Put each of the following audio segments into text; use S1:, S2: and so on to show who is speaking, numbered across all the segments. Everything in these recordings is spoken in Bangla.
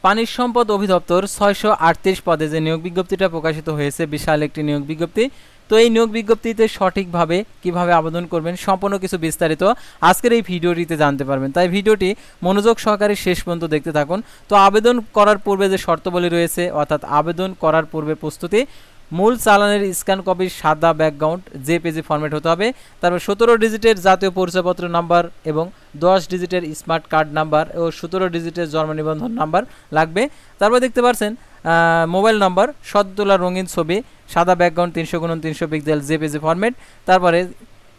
S1: পানি সম্পদ অধিদপ্তর ৬৩৮ পদে যে নিয়োগ বিজ্ঞপ্তিটা প্রকাশিত হয়েছে, বিশাল একটি নিয়োগ বিজ্ঞপ্তি। তো এই নিয়োগ বিজ্ঞপ্তিতে সঠিকভাবে কিভাবে আবেদন করবেন সম্পূর্ণ কিছু বিস্তারিত আজকের এই ভিডিওটিতে জানতে পারবেন। তাই ভিডিওটি মনোযোগ সহকারে শেষ পর্যন্ত দেখতে থাকুন। তো আবেদন করার পূর্বে যে শর্তাবলী রয়েছে, অর্থাৎ আবেদন করার পূর্বে প্রস্তুতি, মূল চালানের স্ক্যান কপির সাদা ব্যাকগ্রাউন্ড জেপিজি ফরম্যাট হতে হবে। তারপর ১৭ ডিজিটের জাতীয় পরিচয়পত্র নাম্বার এবং 10 ডিজিটের স্মার্ট কার্ড নাম্বার ও 17 ডিজিটের জন্ম নিবন্ধন নাম্বার লাগবে। তারপর দেখতে পাচ্ছেন মোবাইল নাম্বার, সদ্য তোলা রঙিন ছবি, সাদা background 300x300 pixel JPG format. তারপরে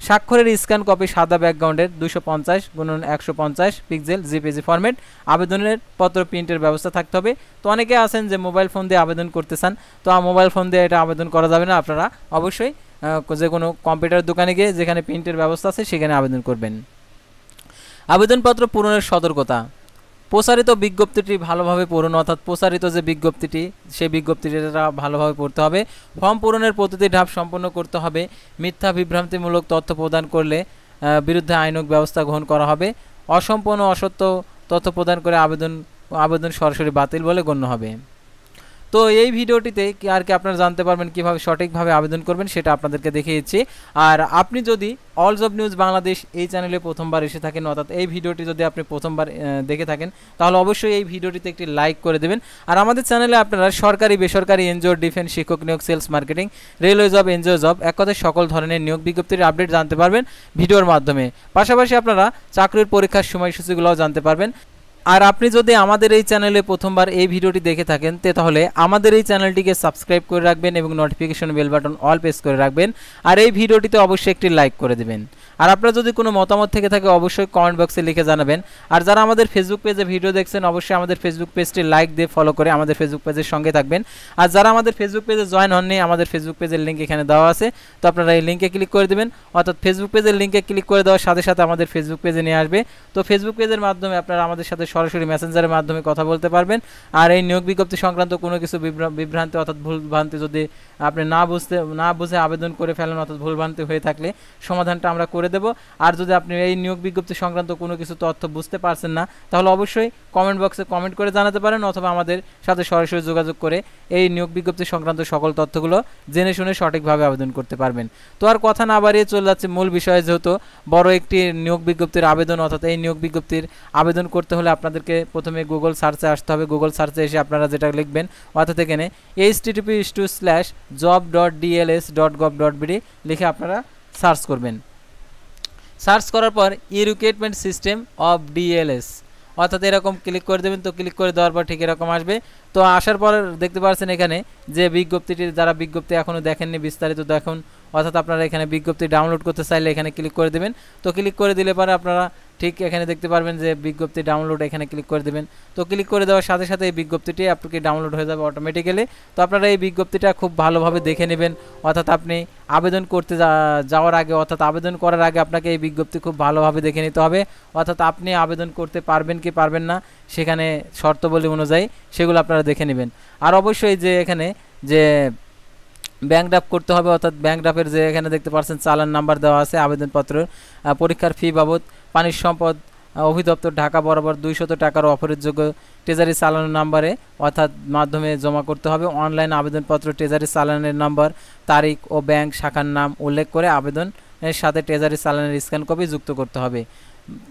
S1: স্বাক্ষরের স্ক্যান কপি সাদা ব্যাকগ্রাউন্ডের 250x150 পিক্সেল জেপিজি ফরম্যাট। আবেদনের পত্র প্রিন্টের ব্যবস্থা থাকতে হবে। তো অনেকে আছেন যে মোবাইল ফোন দিয়ে আবেদন করতে চান, তো মোবাইল ফোন দিয়ে এটা আবেদন করা যাবে না। আপনারা অবশ্যই যে কোনো কম্পিউটার দোকানে গিয়ে যেখানে প্রিন্টের ব্যবস্থা আছে সেখানে আবেদন করবেন। আবেদনপত্র পূরণের সতর্কতা, প্রচারিত বিজ্ঞপ্তিটি ভালোভাবে পড়ুন, অর্থাৎ প্রচারিত যে বিজ্ঞপ্তিটি সেই বিজ্ঞপ্তিটা ভালোভাবে পড়তে হবে। ফর্ম পূরণের প্রতিটি ধাপ সম্পন্ন করতে হবে। মিথ্যা বিভ্রান্তিমূলক তথ্য প্রদান করলে বিরুদ্ধে আইনক ব্যবস্থা গ্রহণ করা হবে। অসম্পূর্ণ অসত্য তথ্য প্রদান করে আবেদন সরাসরি বাতিল বলে গণ্য হবে। তো এই ভিডিওটিতে আর কি আপনারা জানতে পারবেন কীভাবে সঠিকভাবে আবেদন করবেন সেটা আপনাদেরকে দেখিয়েছি। আর আপনি যদি অল জব নিউজ বাংলাদেশ এই চ্যানেলে প্রথমবার এসে থাকেন, অর্থাৎ এই ভিডিওটি যদি আপনি প্রথমবার দেখে থাকেন, তাহলে অবশ্যই এই ভিডিওটিতে একটি লাইক করে দেবেন। আর আমাদের চ্যানেলে আপনারা সরকারি, বেসরকারি, এনজিও, ডিফেন্স, শিক্ষক নিয়োগ, sales marketing, railway job, NGO job, এক কথায় সকল ধরনের নিয়োগ বিজ্ঞপ্তির আপডেট জানতে পারবেন ভিডিওর মাধ্যমে। পাশাপাশি আপনারা চাকরির পরীক্ষার সময়সূচিগুলোও জানতে পারবেন। আর আপনি যদি আমাদের এই চ্যানেলে প্রথমবার এই ভিডিওটি দেখে থাকেন তাহলে আমাদের এই চ্যানেলটিকে সাবস্ক্রাইব করে রাখবেন এবং notification bell button all press করে রাখবেন। আর এই ভিডিওটিতে অবশ্যই একটি লাইক করে দেবেন। আর আপনারা যদি কোনো মতামত থেকে থাকে অবশ্যই কমেন্ট বক্সে লিখে জানাবেন। আর যারা আমাদের ফেসবুক পেজে ভিডিও দেখছেন অবশ্যই আমাদের ফেসবুক পেজটি লাইক দিয়ে ফলো করে আমাদের ফেসবুক পেজের সঙ্গে থাকবেন। আর যারা আমাদের ফেসবুক পেজে জয়েন হননি, আমাদের ফেসবুক পেজের লিঙ্ক এখানে দেওয়া আছে, তো আপনারা এই লিঙ্কে ক্লিক করে দেবেন। অর্থাৎ ফেসবুক পেজের লিঙ্কে ক্লিক করে দেওয়ার সাথে সাথে আমাদের ফেসবুক পেজে নিয়ে আসবে। তো ফেসবুক পেজের মাধ্যমে আপনারা আমাদের সাথে সরাসরি মেসেঞ্জারের মাধ্যমে কথা বলতে পারবেন। আর এই নিয়োগ বিজ্ঞপ্তি সংক্রান্ত কোনো কিছু বিভ্রান্তি অর্থাৎ ভুলভ্রান্তি যদি আপনি না বুঝে আবেদন করে ফেলেন, অর্থাৎ ভুলভ্রান্তি হয়ে থাকলে সমাধানটা আমরা করে দেব। আর যদি আপনি এই নিয়োগ বিজ্ঞপ্তি সংক্রান্ত কোনো কিছু তথ্য বুঝতে পারছেন না, তাহলে অবশ্যই কমেন্ট বক্সে কমেন্ট করে জানাতে পারেন, অথবা আমাদের সাথে সরাসরি যোগাযোগ করে এই নিয়োগ বিজ্ঞপ্তি সংক্রান্ত সকল তথ্যগুলো জেনে শুনে সঠিকভাবে আবেদন করতে পারবেন। তো আর কথা না বাড়িয়ে চলে যাচ্ছে মূল বিষয়ে। যেহেতু বড় একটি নিয়োগ বিজ্ঞপ্তির আবেদন, অর্থাৎ এই নিয়োগ বিজ্ঞপ্তির আবেদন করতে হলে আপনাদেরকে প্রথমে গুগল সার্চে আসতে হবে। গুগল সার্চে এসে আপনারা যেটা লিখবেন, অর্থাৎ এখানে http:/job.dls.gov.bd লিখে আপনারা সার্চ করবেন। সার্চ করার পর রিক্রুটমেন্ট সিস্টেম অফ ডিএলএস, অর্থাৎ এরকম ক্লিক করে দেবেন। তো ক্লিক করে দেওয়ার পর ঠিক এরকম আসবে। তো আসার পর দেখতে পাচ্ছেন এখানে যে বিজ্ঞপ্তিটি, যারা বিজ্ঞপ্তি এখনও দেখেননি বিস্তারিত দেখুন, অর্থাৎ আপনারা এখানে বিজ্ঞপ্তি ডাউনলোড করতে চাইলে এখানে ক্লিক করে দেবেন। তো ক্লিক করে দিলে পরে আপনারা ঠিক এখানে দেখতে পারবেন যে বিজ্ঞপ্তি ডাউনলোড, এখানে ক্লিক করে দেবেন। তো ক্লিক করে দেওয়ার সাথে সাথে এই বিজ্ঞপ্তিটি আপনাকে ডাউনলোড হয়ে যাবে অটোমেটিক্যালি। তো আপনারা এই বিজ্ঞপ্তিটা খুব ভালোভাবে দেখে নেবেন, অর্থাৎ আপনি আবেদন করতে যাওয়ার আগে, অর্থাৎ আবেদন করার আগে আপনাকে এই বিজ্ঞপ্তি খুব ভালোভাবে দেখে নিতে হবে। অর্থাৎ আপনি আবেদন করতে পারবেন কি পারবেন না সেখানে শর্তাবলী অনুযায়ী সেগুলো আপনারা দেখে নেবেন। আর অবশ্যই যে এখানে যে ব্যাংক ড্রাফট করতে হবে, অর্থাৎ ব্যাংক ড্রাফটের যে এখানে দেখতে পাচ্ছেন চালান নাম্বার দেওয়া আছে আবেদনপত্রের, পরীক্ষার ফি বাবদ পানি সম্পদ অধিদপ্তর ঢাকা বরাবর 200 টাকার অফারেরযোগ্য ট্রেজারি চালান নাম্বারে অর্থাৎ মাধ্যমে জমা করতে হবে। অনলাইন আবেদনপত্র ট্রেজারি চালানের নাম্বার, তারিখ ও ব্যাংক শাখার নাম উল্লেখ করে আবেদনের সাথে ট্রেজারি চালানের স্ক্যান কপি যুক্ত করতে হবে।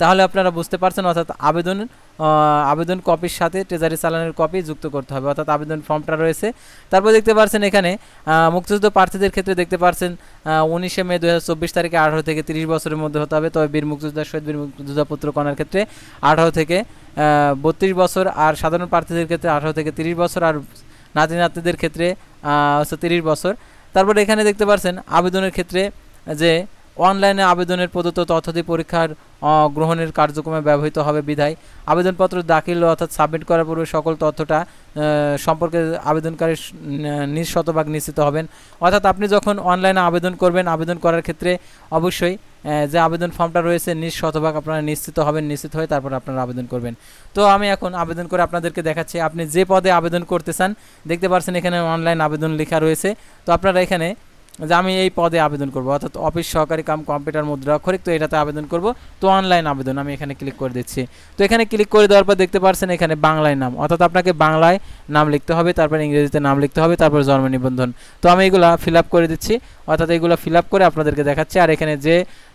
S1: তাহলে আপনারা বুঝতে পারছেন, অর্থাৎ আবেদন কপির সাথে ট্রেজারি চালানের কপি যুক্ত করতে হবে, অর্থাৎ আবেদন ফর্মটা রয়েছে। তারপর দেখতে পাচ্ছেন এখানে মুক্তিযুদ্ধ প্রার্থীদের ক্ষেত্রে দেখতে পাচ্ছেন 19 মে 2024 তারিখে 18 থেকে 30 বছরের মধ্যে হতে হবে। তবে বীর মুক্তিযোদ্ধা শহীদ বীর মুক্তিযোদ্ধা পুত্র কন্যার ক্ষেত্রে 18 থেকে 32 বছর, আর সাধারণ প্রার্থীদের ক্ষেত্রে 18 থেকে 30 বছর, আর নাতি নাতনিদের ক্ষেত্রে হচ্ছে 30 বছর। তারপরে এখানে দেখতে পাচ্ছেন আবেদনের ক্ষেত্রে যে অনলাইনে আবেদনের প্রদত্ত তথ্যাদি পরীক্ষার গ্রহণের কার্যক্রমে ব্যবহৃত হবে বিধায় আবেদনপত্র দাখিল অর্থাৎ সাবমিট করার পূর্বে সকল তথ্যটা সম্পর্কে আবেদনকারী নিজ শতভাগ নিশ্চিত হবেন। অর্থাৎ আপনি যখন অনলাইনে আবেদন করবেন, আবেদন করার ক্ষেত্রে অবশ্যই যে আবেদন ফর্মটা রয়েছে নিজ শতভাগ আপনারা নিশ্চিত হবেন, নিশ্চিত হয়ে তারপর আপনারা আবেদন করবেন। তো আমি এখন আবেদন করে আপনাদেরকে দেখাচ্ছি আপনি যে পদে আবেদন করতে চান। দেখতে পাচ্ছেন এখানে অনলাইন আবেদন লেখা রয়েছে। তো আপনারা এখানে যে আমি এই পদে আবেদন করব, অর্থাৎ অফিস সহকারী কাম কম্পিউটার মুদ্রাক্ষরিক, তো এটাতে আবেদন করব। তো অনলাইন আবেদন আমি এখানে ক্লিক করে দিচ্ছি। তো এখানে ক্লিক করে দেওয়ার পর দেখতে পাচ্ছেন এখানে বাংলায় নাম, অর্থাৎ আপনাকে বাংলায় নাম লিখতে হবে, তারপর ইংরেজিতে নাম লিখতে হবে, তারপর জন্ম নিবন্ধন। তো আমি এগুলা ফিল আপ করে দিচ্ছি, অর্থাৎ এইগুলো ফিল আপ করে আপনাদেরকে দেখাচ্ছি। আর এখানে যে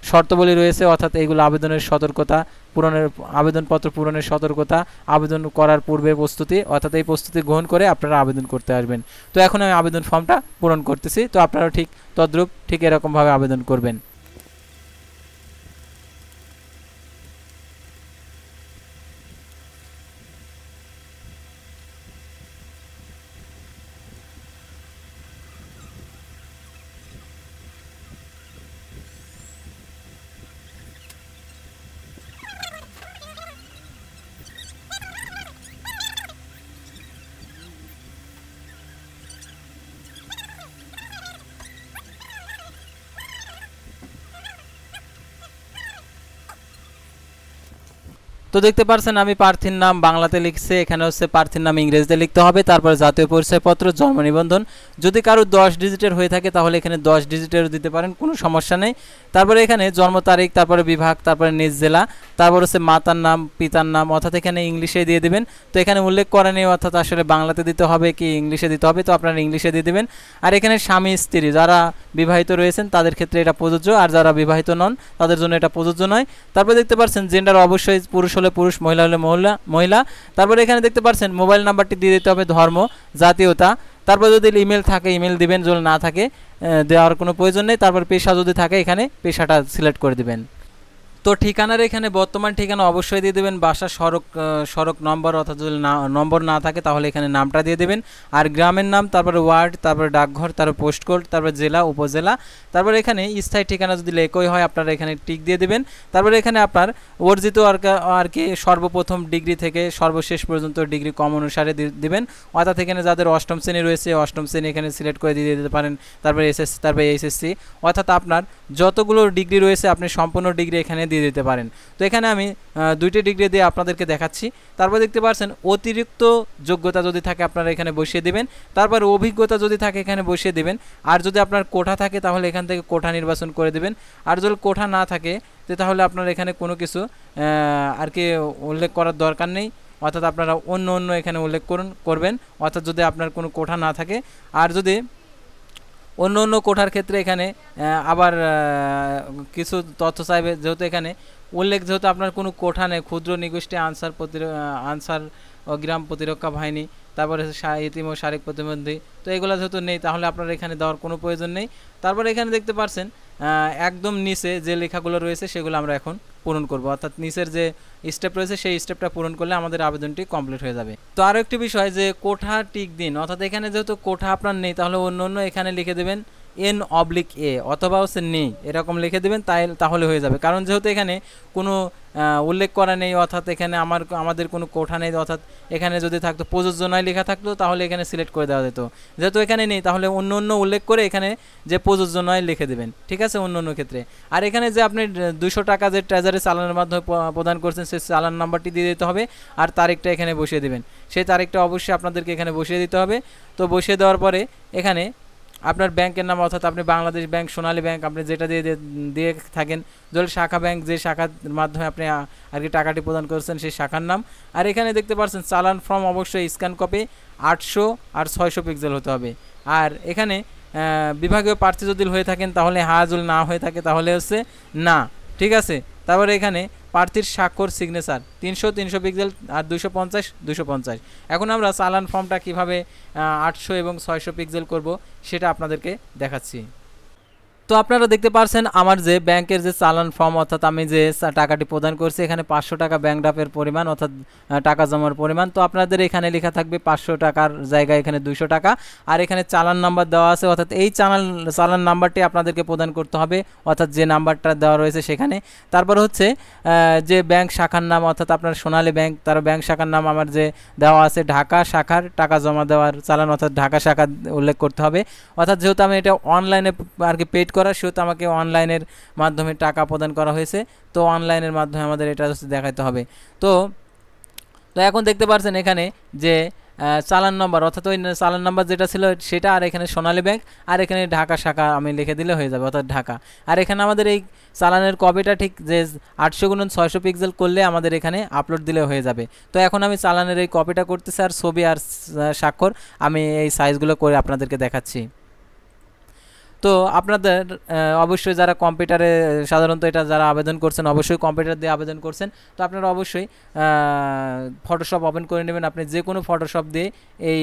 S1: শর্তাবলী রয়েছে, অর্থাৎ এইগুলো আবেদনের সতর্কতা পূরণের, আবেদনপত্র পূরণের সতর্কতা, আবেদন করার পূর্বে প্রস্তুতি, অর্থাৎ এই প্রস্তুতি গ্রহণ করে আপনারা আবেদন করতে আসবেন। তো এখন আমি আবেদন ফর্মটা পূরণ করতেছি। তো আপনারা ঠিক তদ্রূপ ঠিক এরকমভাবে আবেদন করবেন। তো দেখতে পাচ্ছেন আমি প্রার্থীর নাম বাংলাতে লিখছে, এখানে হচ্ছে প্রার্থীর নাম ইংরেজিতে লিখতে হবে, তারপর জাতীয় পরিচয়পত্র, জন্ম নিবন্ধন। যদি কারো 10 ডিজিটের হয়ে থাকে তাহলে এখানে 10 ডিজিটেরও দিতে পারেন, কোনো সমস্যা নেই। তারপরে এখানে জন্ম তারিখ, তারপরে বিভাগ, তারপরে নিজ জেলা, তারপর হচ্ছে মাতার নাম, পিতার নাম, অর্থাৎ এখানে ইংলিশে দিয়ে দিবেন। তো এখানে উল্লেখ করা নেই অর্থাৎ আসলে বাংলাতে দিতে হবে কি ইংলিশে দিতে হবে, তো আপনারা ইংলিশে দিয়ে দিবেন। আর এখানে স্বামী স্ত্রী যারা বিবাহিত রয়েছেন তাদের ক্ষেত্রে এটা প্রযোজ্য, আর যারা বিবাহিত নন তাদের জন্য এটা প্রযোজ্য নয়। তারপরে দেখতে পাচ্ছেন জেন্ডার অবশ্যই পুরুষ হলে পুরুষ, মহিলা হলে মহিলা। তারপরে এখানে দেখতে পাচ্ছেন মোবাইল নাম্বারটি দিয়ে দিতে হবে, ধর্ম, জাতীয়তা, তারপর যদি ইমেল থাকে ইমেল দিবেন, যদি না থাকে দেওয়ার কোনো প্রয়োজন নেই। তারপর পেশা যদি থাকে এখানে পেশাটা সিলেক্ট করে দিবেন। তো ঠিকানার এখানে বর্তমান ঠিকানা অবশ্যই দিয়ে দেবেন, বাসা সড়ক নম্বর, অর্থাৎ যদি নম্বর না থাকে তাহলে এখানে নামটা দিয়ে দেবেন। আর গ্রামের নাম, তারপরে ওয়ার্ড, তারপরে ডাকঘর, তারপর পোস্ট কোড, তারপর জেলা, উপজেলা। তারপর এখানে স্থায়ী ঠিকানা যদি একই হয় আপনারা এখানে টিক দিয়ে দেবেন। তারপরে এখানে আপনার অর্জিত আর কি সর্বপ্রথম ডিগ্রি থেকে সর্বশেষ পর্যন্ত ডিগ্রি কম অনুসারে দিবেন, অর্থাৎ এখানে যাদের অষ্টম শ্রেণী রয়েছে অষ্টম শ্রেণী এখানে সিলেক্ট করে দিয়ে দিতে পারেন। তারপরে এসএসসি, তারপরে এইচএসসি, অর্থাৎ আপনার যতগুলো ডিগ্রি রয়েছে আপনি সম্পূর্ণ ডিগ্রি এখানে দিয়ে দিতে পারেন। তো এখানে আমি 2টি ডিগ্রি দিয়ে আপনাদেরকে দেখাচ্ছি। তারপর দেখতে পাচ্ছেন অতিরিক্ত যোগ্যতা যদি থাকে আপনারা এখানে বসিয়ে দেবেন, তারপর অভিজ্ঞতা যদি থাকে এখানে বসিয়ে দেবেন। আর যদি আপনার কোঠা থাকে তাহলে এখান থেকে কোঠা নির্বাচন করে দেবেন। আর যদি কোঠা না থাকে তাহলে আপনার এখানে কোনো কিছু আর কি উল্লেখ করার দরকার নেই, অর্থাৎ আপনারা অন্য এখানে উল্লেখ করবেন, অর্থাৎ যদি আপনার কোনো কোঠা না থাকে। আর যদি অন্য কোঠার ক্ষেত্রে এখানে আবার কিছু তথ্য চাইবে, যেহেতু এখানে উল্লেখ যেহেতু আপনার কোনো কোঠা নেই, ক্ষুদ্র নিগোষ্ঠী আনসার গ্রাম প্রতিরক্ষা বাহিনী, তারপরে ইতিম ও শারীরিক প্রতিবন্ধী, তো এগুলো যেহেতু নেই তাহলে আপনার এখানে দেওয়ার কোনো প্রয়োজন নেই। তারপরে এখানে দেখতে পাচ্ছেন একদম নিচে যে লেখাগুলো রয়েছে সেগুলো আমরা এখন পূরণ করব, অর্থাৎ নিচের যে স্টেপ রয়েছে সেই স্টেপটা পূরণ করলে আমাদের আবেদনটি কমপ্লিট হয়ে যাবে। তো আরও একটি বিষয় যে কোঠা টিক দিন, অর্থাৎ এখানে যেহেতু কোঠা আপনার নেই তাহলে অন্য এখানে লিখে দেবেন N/A অথবা হচ্ছে নেই, এরকম লিখে দেবেন, তাহলে হয়ে যাবে। কারণ যেহেতু এখানে কোনো উল্লেখ করা নেই, অর্থাৎ এখানে আমাদের কোনো কোঠা নেই, অর্থাৎ এখানে যদি থাকতো প্রযোজ্য নয় লেখা থাকতো তাহলে এখানে সিলেক্ট করে দেওয়া যেত। যেহেতু এখানে নেই তাহলে অন্য উল্লেখ করে এখানে যে প্রযোজ্য নয় লিখে দেবেন, ঠিক আছে, অন্য ক্ষেত্রে। আর এখানে যে আপনি 200 টাকা যে ট্রেজারি চালানের মাধ্যমে প্রদান করছেন সেই চালান নাম্বারটি দিয়ে দিতে হবে, আর তারিখটা এখানে বসিয়ে দেবেন। সেই তারিখটা অবশ্যই আপনাদেরকে এখানে বসিয়ে দিতে হবে। তো বসিয়ে দেওয়ার পরে এখানে আপনার ব্যাংকের নাম, অর্থাৎ আপনি বাংলাদেশ ব্যাংক, সোনালী ব্যাংক আপনি যেটা দিয়ে থাকেন, যদি শাখা ব্যাংক যে শাখার মাধ্যমে আপনি আর কি টাকাটি প্রদান করছেন সেই শাখার নাম। আর এখানে দেখতে পাচ্ছেন চালান ফর্ম অবশ্যই স্ক্যান কপি 800 আর 600 পিক্সেল হতে হবে। আর এখানে বিভাগীয় প্রার্থী যদি হয়ে থাকেন তাহলে হ্যাঁ, যদি না হয়ে থাকে তাহলে হচ্ছে না, ঠিক আছে। তারপরে এখানে প্রার্থীর স্বাক্ষর সিগনেচার 300 পিক্সেল আর 250। এখন আমরা চালান ফর্মটা কিভাবে 800 এবং 600 পিক্সেল করব সেটা আপনাদেরকে দেখাচ্ছি। তো আপনারা দেখতে পাচ্ছেন আমার যে ব্যাংকের যে চালান ফর্ম, অর্থাৎ আমি যে টাকাটি প্রদান করছি এখানে 500 টাকা ব্যাংক ড্রাফের পরিমাণ, অর্থাৎ টাকা জমার পরিমাণ। তো আপনাদের এখানে লেখা থাকবে 500 টাকার জায়গায় এখানে 200 টাকা। আর এখানে চালান নাম্বার দেওয়া আছে, অর্থাৎ এই চালান নাম্বারটি আপনাদেরকে প্রদান করতে হবে, অর্থাৎ যে নাম্বারটা দেওয়া রয়েছে সেখানে। তারপর হচ্ছে যে ব্যাংক শাখার নাম, অর্থাৎ আপনার সোনালী ব্যাংক, তার ব্যাংক শাখার নাম আমার যে দেওয়া আছে ঢাকা শাখার টাকা জমা দেওয়ার চালান, অর্থাৎ ঢাকা শাখা উল্লেখ করতে হবে। অর্থাৎ যেহেতু আমি এটা অনলাইনে আর কি পেড করা, সেহেতু আমাকে অনলাইনের মাধ্যমে টাকা প্রদান করা হয়েছে, তো অনলাইনের মাধ্যমে আমাদের এটা দেখাতে হবে। তো এখন দেখতে পাচ্ছেন এখানে যে চালান নম্বর, অর্থাৎ ওই চালান নম্বর যেটা ছিল সেটা, আর এখানে সোনালী ব্যাংক, আর এখানে ঢাকা শাখা আমি লিখে দিলে হয়ে যাবে, অর্থাৎ ঢাকা। আর এখানে আমাদের এই চালানের কপিটা ঠিক যে 800x600 পিক্সেল করলে আমাদের এখানে আপলোড দিলে হয়ে যাবে। তো এখন আমি চালানের এই কপিটা করতেছি, আর ছবি আর স্বাক্ষর আমি এই সাইজগুলো করে আপনাদেরকে দেখাচ্ছি। তো আপনাদের অবশ্যই যারা কম্পিউটারে সাধারণত এটা যারা আবেদন করছেন অবশ্যই কম্পিউটার দিয়ে আবেদন করছেন, তো আপনারা অবশ্যই ফটোশপ ওপেন করে নেবেন। আপনি যে কোনো ফটোশপ দিয়ে এই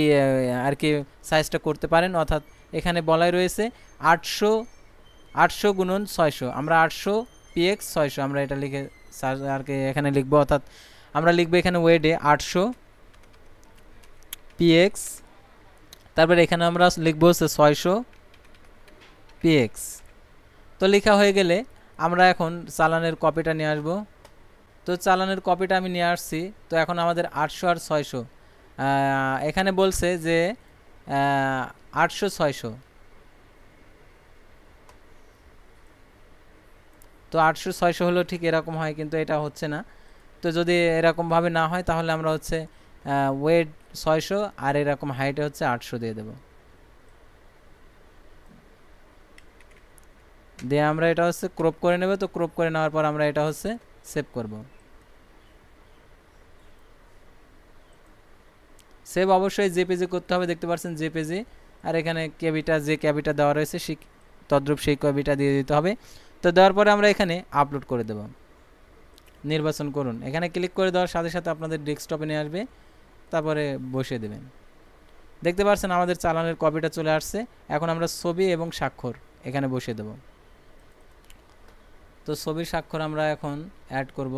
S1: আর কি সাইজটা করতে পারেন, অর্থাৎ এখানে বলাই রয়েছে 800x600, আমরা 800px 600 আমরা এটা লিখে আর কি এখানে লিখবো, অর্থাৎ আমরা লিখবো এখানে ওয়েডে 800px, তারপরে এখানে আমরা লিখবো হচ্ছে 600px। তো লেখা হয়ে গেলে আমরা এখন চালানের কপিটা নিয়ে আসব। তো চালানের কপিটা আমি নিয়ে আসছি। তো এখন আমাদের 800 আর 600 এখানে বলছে যে 800-600, তো 800-600 হলো ঠিক এরকম হয়, কিন্তু এটা হচ্ছে না। তো যদি এরকমভাবে না হয় তাহলে আমরা হচ্ছে ওয়েট 600 আর এরকম হাইটে হচ্ছে 800 দিয়ে দেব, দিয়ে আমরা এটা হচ্ছে ক্রপ করে নেব। তো ক্রপ করে নেওয়ার পর আমরা এটা হচ্ছে সেভ করব। সেভ অবশ্যই জেপিজি করতে হবে, দেখতে পাচ্ছেন জেপিজি, আর এখানে কেবিটা যে কেবিটা দেওয়া রয়েছে সেই তদ্রূপ সেই কেবিটা দিয়ে দিতে হবে। তো দেওয়ার পরে আমরা এখানে আপলোড করে দেব, নির্বাচন করুন। এখানে ক্লিক করে দেওয়ার সাথে সাথে আপনাদের ডেস্কটপে নিয়ে আসবে, তারপরে বসিয়ে দেবেন। দেখতে পাচ্ছেন আমাদের চালানের কপিটা চলে আসছে। এখন আমরা ছবি এবং স্বাক্ষর এখানে বসিয়ে দেব। তো ছবির স্বাক্ষর আমরা এখন অ্যাড করব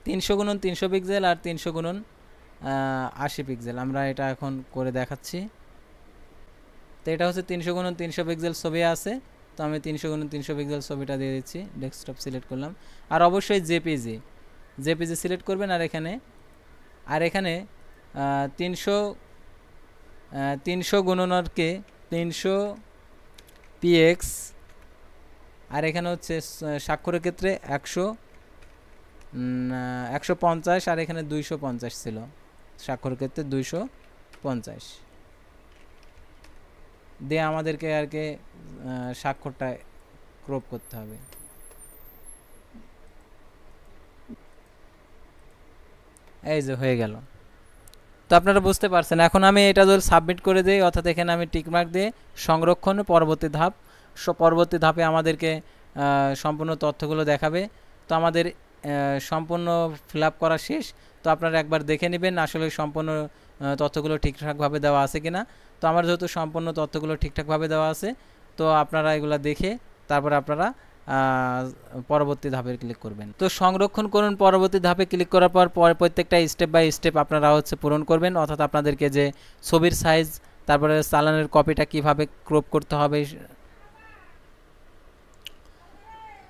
S1: 300x300 পিক্সেল আর 300x80 পিক্সেল, আমরা এটা এখন করে দেখাচ্ছি। তো এটা হচ্ছে 300x300 পিক্সেল ছবি আছে, তো আমি 300x300 পিক্সেল ছবিটা দিয়ে দিচ্ছি, ডেস্কটপ সিলেক্ট করলাম। আর অবশ্যই জেপিজি সিলেক্ট করবেন। আর এখানে 300 গুণনকে 300px, আর এখানে হচ্ছে স্বাক্ষরের ক্ষেত্রে 150, আর এখানে 250 ছিল, স্বাক্ষরের ক্ষেত্রে 250 দিয়ে আমাদেরকে আর কি স্বাক্ষরটা ক্রপ করতে হবে। এই যে হয়ে গেল। তো আপনারা বুঝতে পারছেন। এখন আমি এটা যদি সাবমিট করে দিই, অর্থাৎ এখানে আমি টিকমার্ক দিয়ে সংরক্ষণ পরবর্তী ধাপে আমাদেরকে সম্পূর্ণ তথ্যগুলো দেখাবে। তো আমাদের সম্পূর্ণ ফিল আপ করা শেষ। তো আপনারা একবার দেখে নেবেন আসলে সম্পূর্ণ তথ্যগুলো ঠিকঠাকভাবে দেওয়া আছে কিনা। তো আমার যেহেতু সম্পূর্ণ তথ্যগুলো ঠিকঠাকভাবে দেওয়া আছে, তো আপনারা এগুলো দেখে তারপরে আপনারা পরবর্তী ধাপে ক্লিক করবেন। তো সংরক্ষণ করুন, পরবর্তী ধাপে ক্লিক করার পর প্রত্যেকটা স্টেপ বাই স্টেপ আপনারা হচ্ছে পূরণ করবেন, অর্থাৎ আপনাদেরকে যে ছবির সাইজ, তারপরে চালানের কপিটা কিভাবে ক্রপ করতে হবে।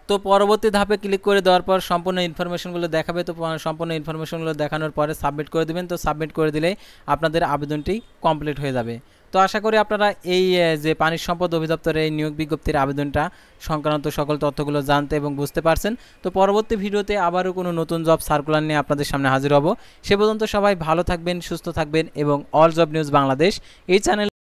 S1: তো পরবর্তী ধাপে ক্লিক করে দেওয়ার পর সম্পূর্ণ ইনফরমেশনগুলো দেখাবে। তো সম্পূর্ণ ইনফরমেশনগুলো দেখানোর পরে সাবমিট করে দেবেন। তো সাবমিট করে দিলেই আপনাদের আবেদনটি কমপ্লিট হয়ে যাবে। তো আশা করি আপনারা এই যে পানি সম্পদ অধিদপ্তরের এই নিয়োগ বিজ্ঞপ্তির আবেদনটা সংক্রান্ত সকল তথ্যগুলো জানতে এবং বুঝতে পারছেন। তো পরবর্তী ভিডিওতে আবারও কোনো নতুন জব সার্কুলার নিয়ে আপনাদের সামনে হাজির হব। সে পর্যন্ত সবাই ভালো থাকবেন, সুস্থ থাকবেন এবং অল জব নিউজ বাংলাদেশ এই চ্যানেল